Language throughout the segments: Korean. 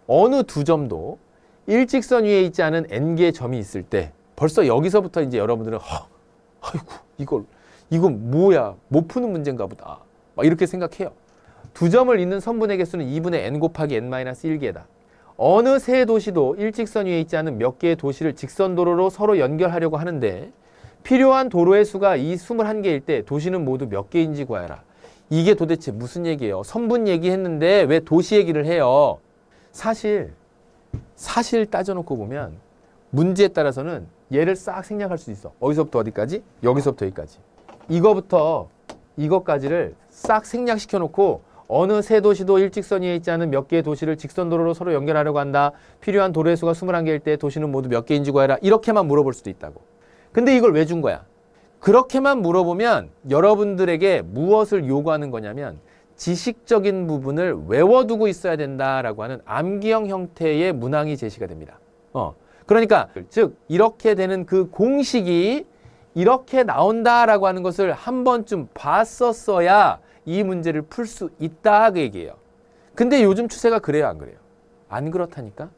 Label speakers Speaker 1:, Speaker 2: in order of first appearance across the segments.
Speaker 1: 어느 두 점도 일직선 위에 있지 않은 n개의 점이 있을 때 벌써 여기서부터 이제 여러분들은 아이고 이건 뭐야, 못 푸는 문제인가 보다 막 이렇게 생각해요. 두 점을 잇는 선분의 개수는 2분의 n 곱하기 n-1개다. 어느 세 도시도 일직선 위에 있지 않은 몇 개의 도시를 직선도로로 서로 연결하려고 하는데 필요한 도로의 수가 이 21개일 때 도시는 모두 몇 개인지 구하여라. 이게 도대체 무슨 얘기예요? 선분 얘기했는데 왜 도시 얘기를 해요? 사실 따져놓고 보면 문제에 따라서는 얘를 싹 생략할 수 있어. 어디서부터 어디까지? 여기서부터 여기까지. 이거부터 이것까지를 싹 생략시켜 놓고 어느 세 도시도 일직선 위에 있지 않은 몇 개의 도시를 직선도로로 서로 연결하려고 한다. 필요한 도로의 수가 21개일 때 도시는 모두 몇 개인지 구해라. 이렇게만 물어볼 수도 있다고. 근데 이걸 왜 준 거야? 그렇게만 물어보면 여러분들에게 무엇을 요구하는 거냐면 지식적인 부분을 외워두고 있어야 된다라고 하는 암기형 형태의 문항이 제시가 됩니다. 그러니까 즉 이렇게 되는 그 공식이 이렇게 나온다라고 하는 것을 한 번쯤 봤었어야 이 문제를 풀 수 있다 그 얘기예요. 근데 요즘 추세가 그래요, 안 그래요? 안 그렇다니까?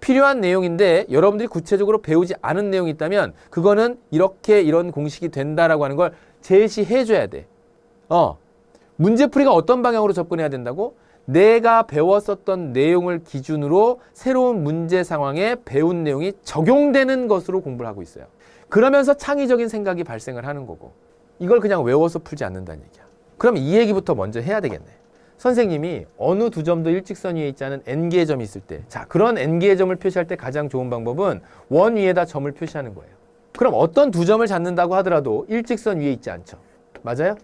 Speaker 1: 필요한 내용인데 여러분들이 구체적으로 배우지 않은 내용이 있다면 그거는 이렇게 이런 공식이 된다라고 하는 걸 제시해 줘야 돼. 문제풀이가 어떤 방향으로 접근해야 된다고? 내가 배웠었던 내용을 기준으로 새로운 문제 상황에 배운 내용이 적용되는 것으로 공부를 하고 있어요. 그러면서 창의적인 생각이 발생을 하는 거고 이걸 그냥 외워서 풀지 않는다는 얘기야. 그럼 이 얘기부터 먼저 해야 되겠네. 선생님이 어느 두 점도 일직선 위에 있지 않은 n개의 점이 있을 때 자, 그런 n개의 점을 표시할 때 가장 좋은 방법은 원 위에다 점을 표시하는 거예요. 그럼 어떤 두 점을 잡는다고 하더라도 일직선 위에 있지 않죠. 맞아요?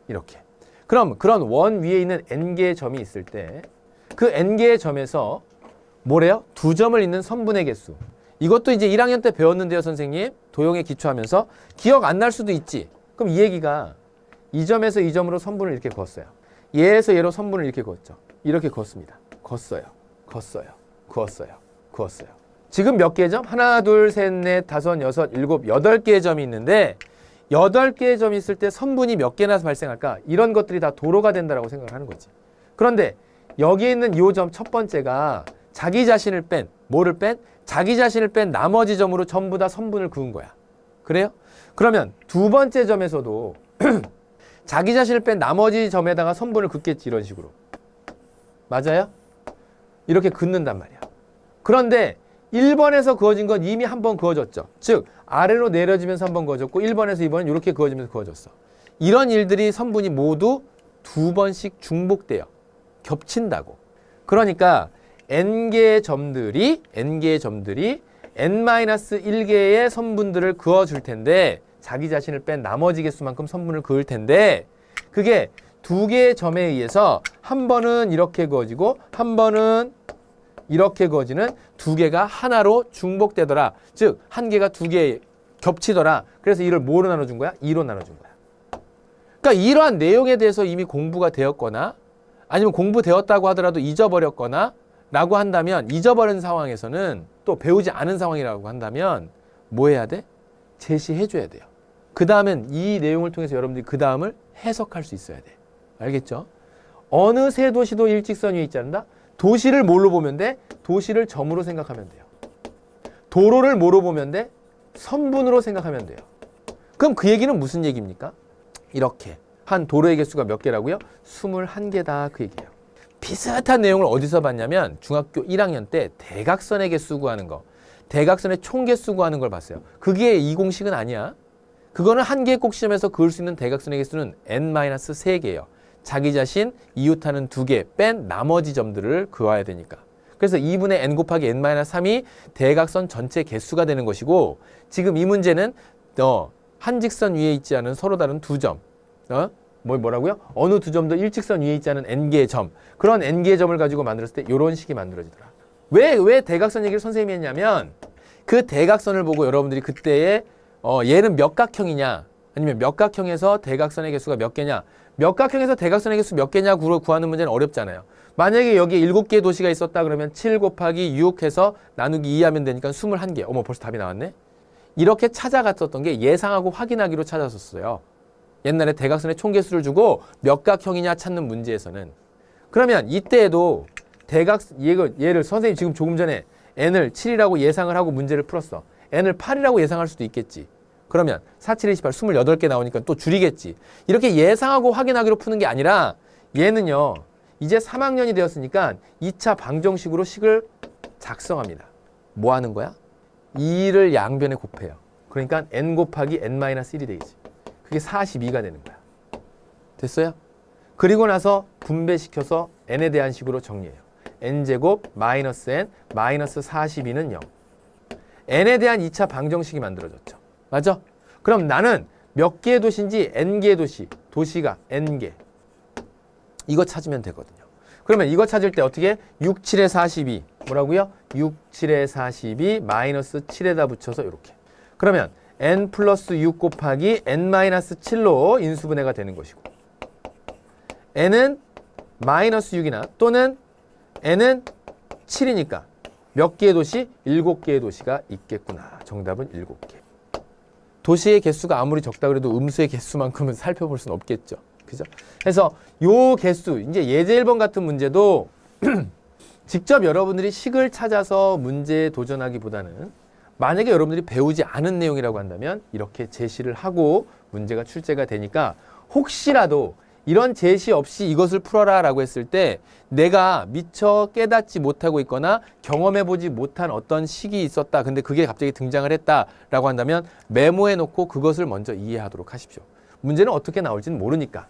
Speaker 1: 이렇게. 그럼 그런 원 위에 있는 n개의 점이 있을 때 그 n개의 점에서 뭐래요? 두 점을 잇는 선분의 개수. 이것도 이제 1학년 때 배웠는데요, 선생님. 도형에 기초하면서 기억 안 날 수도 있지. 그럼 이 얘기가 이 점에서 이 점으로 선분을 이렇게 그었어요. 얘에서 얘로 선분을 이렇게 그었죠. 이렇게 그었습니다. 그었어요. 지금 몇 개의 점? 하나, 둘, 셋, 넷, 다섯, 여섯, 일곱, 8개의 점이 있는데 8개의 점이 있을 때 선분이 몇 개나 발생할까? 이런 것들이 다 도로가 된다라고 생각을 하는 거지. 그런데 여기에 있는 이 점 첫 번째가 자기 자신을 뺀, 뭐를 뺀? 자기 자신을 뺀 나머지 점으로 전부 다 선분을 그은 거야. 그래요? 그러면 두 번째 점에서도 자기 자신을 뺀 나머지 점에다가 선분을 긋겠지, 이런 식으로. 맞아요? 이렇게 긋는단 말이야. 그런데 1번에서 그어진 건 이미 한 번 그어졌죠. 즉 아래로 내려지면서 한 번 그어졌고 1번에서 2번은 이렇게 그어지면서 그어졌어. 이런 일들이 선분이 모두 두 번씩 중복돼요. 겹친다고. 그러니까 n개의 점들이 n-1개의 선분들을 그어줄 텐데 자기 자신을 뺀 나머지 개수만큼 선분을 그을 텐데 그게 두 개의 점에 의해서 한 번은 이렇게 그어지고 한 번은 이렇게 그어지는 두 개가 하나로 중복되더라. 즉 한 개가 두 개 겹치더라. 그래서 이를 뭐로 나눠준 거야? 2로 나눠준 거야. 그러니까 이러한 내용에 대해서 이미 공부가 되었거나 아니면 공부되었다고 하더라도 잊어버렸거나 라고 한다면 잊어버린 상황에서는 또 배우지 않은 상황이라고 한다면 뭐 해야 돼? 제시해 줘야 돼요. 그 다음엔 이 내용을 통해서 여러분들이 그 다음을 해석할 수 있어야 돼. 알겠죠? 어느 세 도시도 일직선 위에 있지 않는다? 도시를 뭘로 보면 돼? 도시를 점으로 생각하면 돼요. 도로를 뭐로 보면 돼? 선분으로 생각하면 돼요. 그럼 그 얘기는 무슨 얘기입니까? 이렇게 한 도로의 개수가 몇 개라고요? 21개다 그 얘기예요. 비슷한 내용을 어디서 봤냐면 중학교 1학년 때 대각선의 개수 구하는 거, 대각선의 총 개수 구하는 걸 봤어요. 그게 이 공식은 아니야. 그거는 한 개의 꼭지점에서 그을 수 있는 대각선의 개수는 n-3개예요. 자기 자신 이웃하는 2개 뺀 나머지 점들을 그어야 되니까. 그래서 2분의 n 곱하기 n-3이 대각선 전체 개수가 되는 것이고 지금 이 문제는 한 직선 위에 있지 않은 서로 다른 두 점. 뭐라고요? 어느 두 점도 일직선 위에 있지 않은 n개의 점. 그런 n개의 점을 가지고 만들었을 때 이런 식이 만들어지더라. 왜 대각선 얘기를 선생님이 했냐면 그 대각선을 보고 여러분들이 그때의 얘는 몇 각형이냐 아니면 몇 각형에서 대각선의 개수가 몇 개냐 몇 각형에서 대각선의 개수 몇 개냐 구하는 문제는 어렵잖아요. 만약에 여기에 7개의 도시가 있었다 그러면 7 곱하기 6 해서 나누기 2 하면 되니까 21개. 어머 벌써 답이 나왔네. 이렇게 찾아갔었던 게 예상하고 확인하기로 찾았었어요. 옛날에 대각선의 총개수를 주고 몇 각형이냐 찾는 문제에서는. 그러면 이때에도 얘를 선생님 지금 조금 전에 n을 7이라고 예상을 하고 문제를 풀었어. n을 8이라고 예상할 수도 있겠지. 그러면 4, 7, 28, 28개 나오니까 또 줄이겠지. 이렇게 예상하고 확인하기로 푸는 게 아니라 얘는요. 이제 3학년이 되었으니까 2차 방정식으로 식을 작성합니다. 뭐 하는 거야? 2를 양변에 곱해요. 그러니까 n 곱하기 n-1이 되겠지. 그게 42가 되는 거야. 됐어요? 그리고 나서 분배시켜서 n에 대한 식으로 정리해요. n제곱 마이너스 n 마이너스 42는 0. n에 대한 2차 방정식이 만들어졌죠. 맞아? 그럼 나는 몇 개의 도시인지 n개의 도시가 n개. 이거 찾으면 되거든요. 그러면 이거 찾을 때 어떻게? 6, 7에 42. 뭐라고요? 6, 7에 42 마이너스 7에다 붙여서 이렇게. 그러면 n 플러스 6 곱하기 n-7로 인수분해가 되는 것이고 n은 마이너스 6이나 또는 n은 7이니까 몇 개의 도시? 7개의 도시가 있겠구나. 정답은 7개. 도시의 개수가 아무리 적다 그래도 음수의 개수만큼은 살펴볼 수는 없겠죠. 그죠? 그래서 요 개수, 이제 예제 1번 같은 문제도 직접 여러분들이 식을 찾아서 문제에 도전하기보다는 만약에 여러분들이 배우지 않은 내용이라고 한다면 이렇게 제시를 하고 문제가 출제가 되니까 혹시라도 이런 제시 없이 이것을 풀어라 라고 했을 때 내가 미처 깨닫지 못하고 있거나 경험해보지 못한 어떤 식이 있었다. 근데 그게 갑자기 등장을 했다 라고 한다면 메모해 놓고 그것을 먼저 이해하도록 하십시오. 문제는 어떻게 나올지는 모르니까.